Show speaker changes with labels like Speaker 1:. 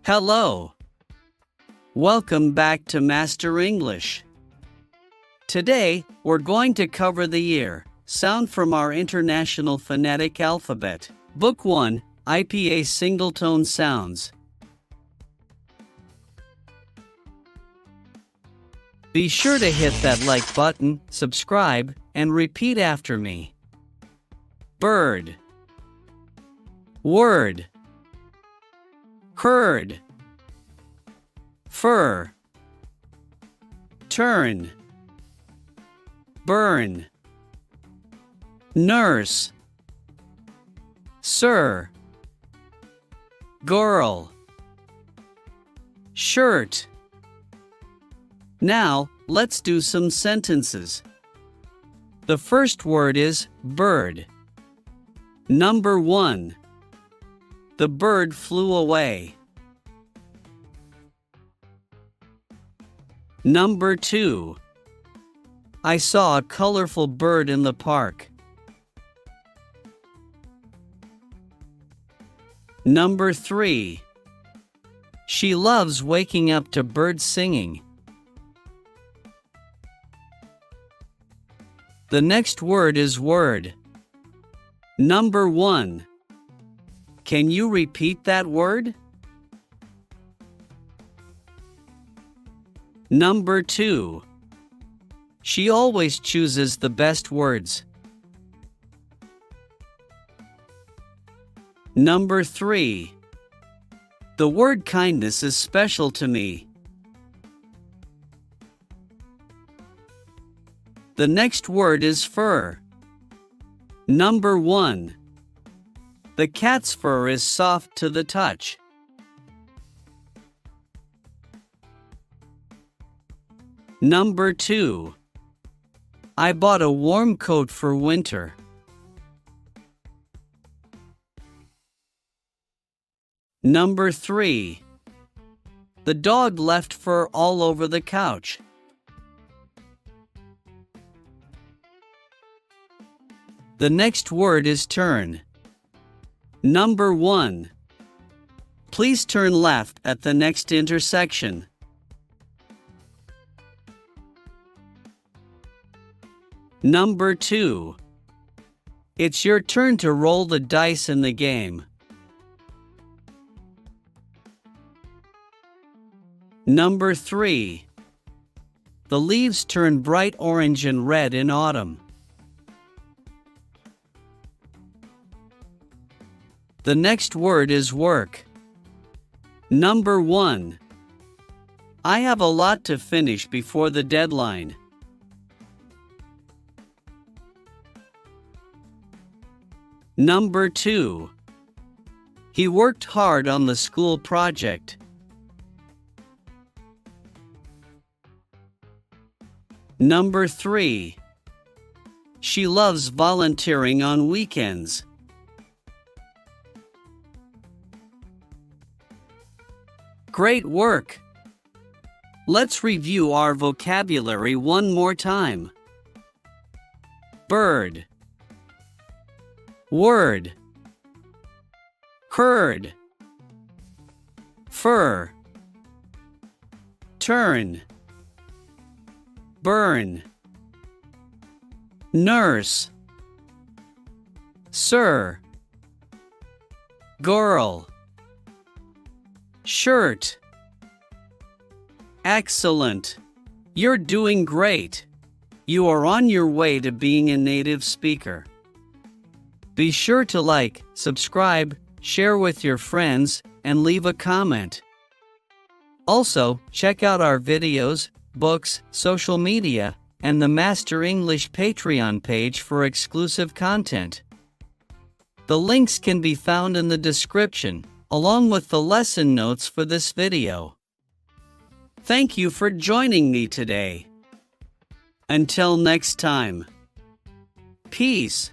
Speaker 1: Hello. Welcome back to Master English. Today, we're going to cover the year, sound from our International Phonetic Alphabet. Book 1, IPA Singletone Sounds. Be sure to hit that like button, subscribe, and repeat after me. Bird. Word. Herd. Fur. Turn. Burn. Nurse. Sir. Girl. Shirt. Now, let's do some sentences. The first word is bird. Number 1. The bird flew away. Number 2. I saw a colorful bird in the park. Number 3. She loves waking up to birds singing. The next word is word. Number 1. Can you repeat that word? Number 2. She always chooses the best words. Number 3. The word kindness is special to me. The next word is fur. Number 1. The cat's fur is soft to the touch. Number 2. I bought a warm coat for winter. Number 3. The dog left fur all over the couch. The next word is turn. Number 1. Please turn left at the next intersection. Number 2. It's your turn to roll the dice in the game. Number 3. The leaves turn bright orange and red in autumn. The next word is work. Number 1. I have a lot to finish before the deadline. Number 2. He worked hard on the school project. Number 3. She loves volunteering on weekends. Great work! Let's review our vocabulary one more time. Bird. Word. Herd. Fur. Turn. Burn. Nurse. Sir. Girl. Shirt. Excellent. You're doing great. You are on your way to being a native speaker. Be sure to like, subscribe, share with your friends, and leave a comment. Also, check out our videos, books, social media, and the Master English Patreon page for exclusive content. The links can be found in the description, along with the lesson notes for this video. Thank you for joining me today. Until next time. Peace.